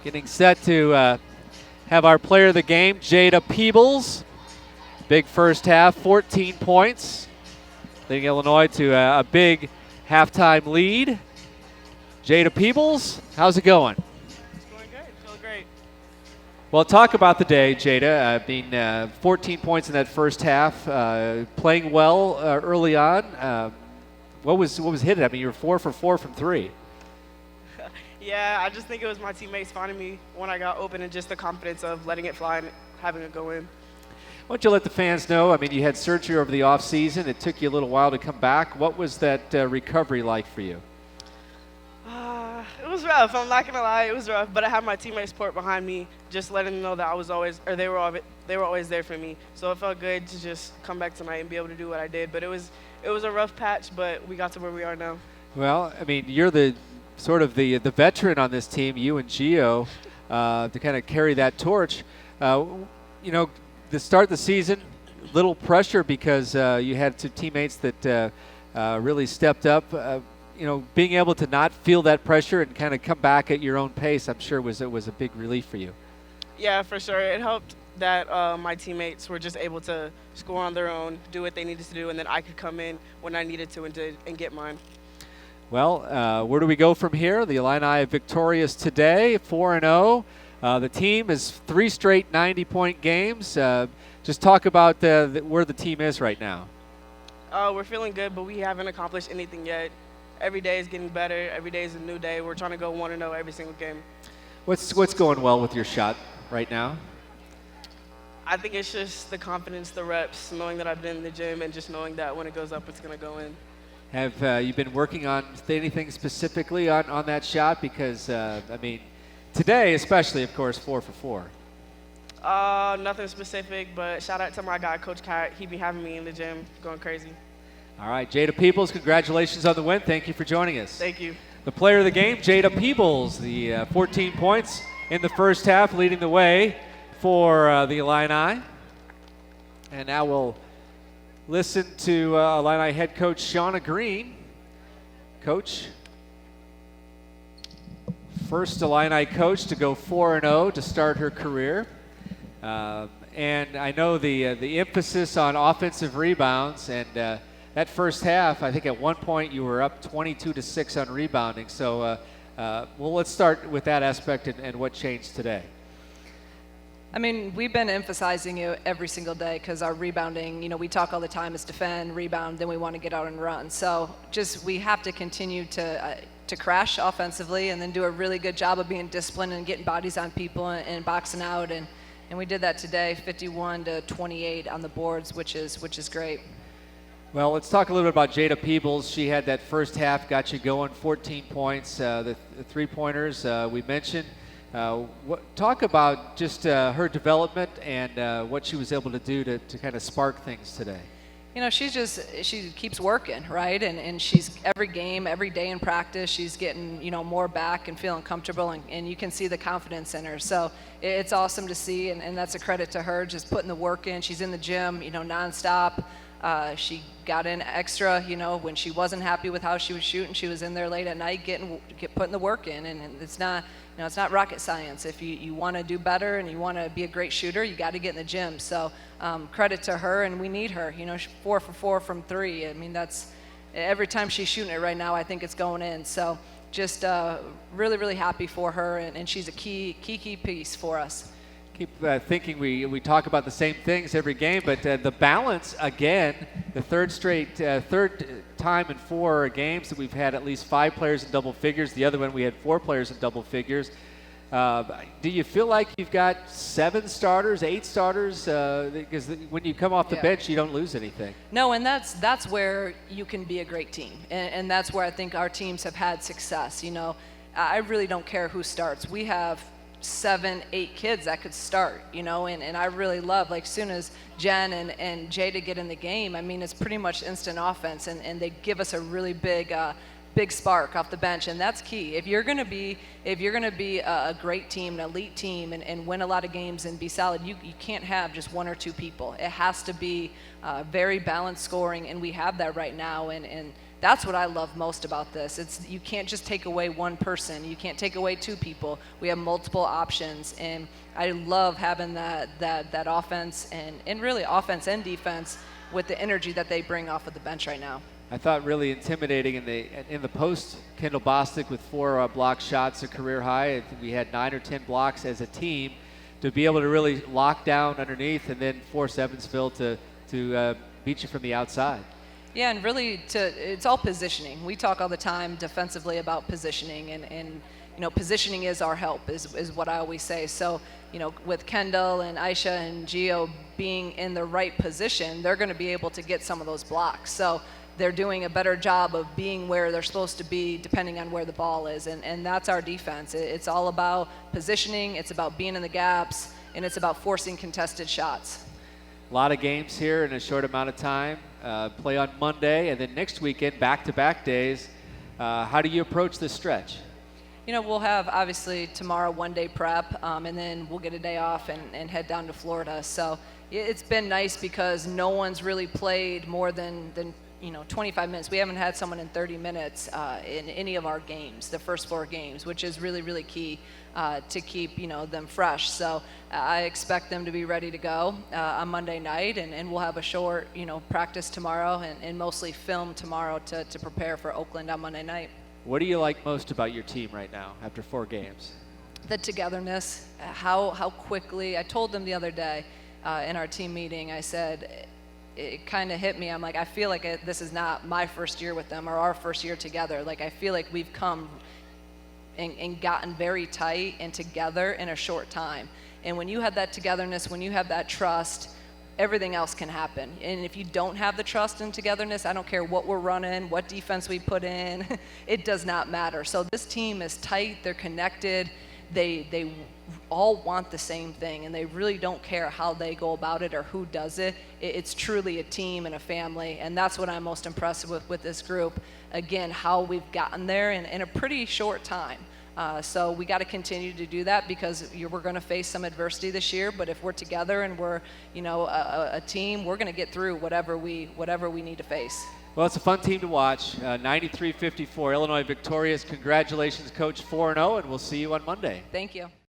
Getting set to have our player of the game, Jada Peebles. Big first half, 14 points, leading Illinois to a big halftime lead. Jada Peebles, how's it going? It's going great. Feel great. Well, talk about the day, Jada. 14 points in that first half, playing well early on. What was hitting? I mean, you were 4 for 4 from 3. Yeah, I just think it was my teammates finding me when I got open and just the confidence of letting it fly and having it go in. Why don't you let the fans know? I mean, you had surgery over the offseason. It took you a little while to come back. What was that recovery like for you? It was rough. I'm not gonna lie, it was rough. But I had my teammates' support behind me, just letting them know that I was always, or they were always there for me. So it felt good to just come back tonight and be able to do what I did. But it was a rough patch, but we got to where we are now. Well, I mean, you're the sort of the veteran on this team, you and Gio, to kind of carry that torch. To start the season, little pressure because you had two teammates that really stepped up. Being able to not feel that pressure and kind of come back at your own pace, I'm sure was a big relief for you. Yeah, for sure. It helped that my teammates were just able to score on their own, do what they needed to do, and then I could come in when I needed to and get mine. Well, where do we go from here? The Illini victorious today, 4-0. The team is 3 straight 90-point games. Just talk about where the team is right now. We're feeling good, but we haven't accomplished anything yet. Every day is getting better. Every day is a new day. We're trying to go 1-0 every single game. What's going well with your shot right now? I think it's just the confidence, the reps, knowing that I've been in the gym, and just knowing that when it goes up, it's going to go in. Have you been working on anything specifically on that shot? Because, today especially, of course, 4 for 4. Nothing specific, but shout out to my guy, Coach Cat. He be having me in the gym going crazy. All right, Jada Peebles, congratulations on the win. Thank you for joining us. Thank you. The player of the game, Jada Peebles, the 14 points in the first half, leading the way for the Illini. And now we'll listen to Illini head coach Shauna Green. Coach, first Illini coach to go 4-0 to start her career. And I know the emphasis on offensive rebounds, and that first half, I think at one point you were up 22-6 on rebounding. So, let's start with that aspect and what changed today. I mean, we've been emphasizing it every single day because our rebounding, we talk all the time is defend, rebound, then we want to get out and run. So we have to continue to crash offensively and then do a really good job of being disciplined and getting bodies on people and boxing out. And we did that today, 51-28 on the boards, which is great. Well, let's talk a little bit about Jada Peebles. She had that first half, got you going, 14 points, the three-pointers we mentioned. Talk about just her development and what she was able to do to kind of spark things today. She keeps working, right? And she's every game, every day in practice, she's getting, more back and feeling comfortable, and you can see the confidence in her. So it's awesome to see, and that's a credit to her, just putting the work in. She's in the gym, nonstop. She got in extra, when she wasn't happy with how she was shooting. She was in there late at night putting the work in, and it's not, it's not rocket science. If you want to do better and you want to be a great shooter, you got to get in the gym. So credit to her, and we need her. 4 for 4 from 3. I mean, that's every time she's shooting it right now, I think it's going in. So just really, really happy for her, and she's a key piece for us. Keep thinking we talk about the same things every game, but the balance again, the third time in 4 games that we've had at least 5 players in double figures. The other one we had 4 players in double figures. Do you feel like you've got 7 starters, 8 starters? Because when you come off the bench, you don't lose anything. No, and that's where you can be a great team, and that's where I think our teams have had success. I really don't care who starts. We have 7, 8 kids that could start, and I really love, like, soon as Jen and Jada get in the game, I mean, it's pretty much instant offense, and they give us a really big spark off the bench, and that's key. If you're gonna be a great team, an elite team, and win a lot of games and be solid, you can't have just 1 or 2 people. It has to be very balanced scoring, and we have that right now, and that's what I love most about this. You can't just take away one person. You can't take away two people. We have multiple options, and I love having that offense and really offense and defense with the energy that they bring off of the bench right now. I thought really intimidating in the post. Kendall Bostic with 4 block shots, a career high. I think we had 9 or 10 blocks as a team to be able to really lock down underneath and then force Evansville to beat you from the outside. Yeah, and really it's all positioning. We talk all the time defensively about positioning, and positioning is our help, is what I always say. So, with Kendall and Aisha and Gio being in the right position, they're going to be able to get some of those blocks. So they're doing a better job of being where they're supposed to be depending on where the ball is, and that's our defense. It's all about positioning, it's about being in the gaps, and it's about forcing contested shots. A lot of games here in a short amount of time. Play on Monday, and then next weekend, back-to-back days. How do you approach this stretch? We'll have, obviously, tomorrow one-day prep, and then we'll get a day off and head down to Florida. So it's been nice because no one's really played more than 25 minutes. We haven't had someone in 30 minutes in any of our games, the first 4 games, which is really, really key to keep, them fresh. So I expect them to be ready to go on Monday night, and we'll have a short, practice tomorrow and mostly film tomorrow to prepare for Oakland on Monday night. What do you like most about your team right now after 4 games? The togetherness, how quickly. I told them the other day in our team meeting, I said, it kind of hit me. I'm like, I feel like this is not my first year with them or our first year together. Like, I feel like we've come and gotten very tight and together in a short time. And when you have that togetherness, when you have that trust, everything else can happen. And if you don't have the trust and togetherness, I don't care what we're running, what defense we put in, it does not matter. So this team is tight, they're connected, they all want the same thing, and they really don't care how they go about it or who does it. It's truly a team and a family, and that's what I'm most impressed with this group. Again, how we've gotten there in a pretty short time. So we got to continue to do that because we're going to face some adversity this year. But if we're together and we're, a team, we're going to get through whatever we need to face. Well, it's a fun team to watch. 93-54, Illinois victorious. Congratulations, Coach, 4-0, and we'll see you on Monday. Thank you.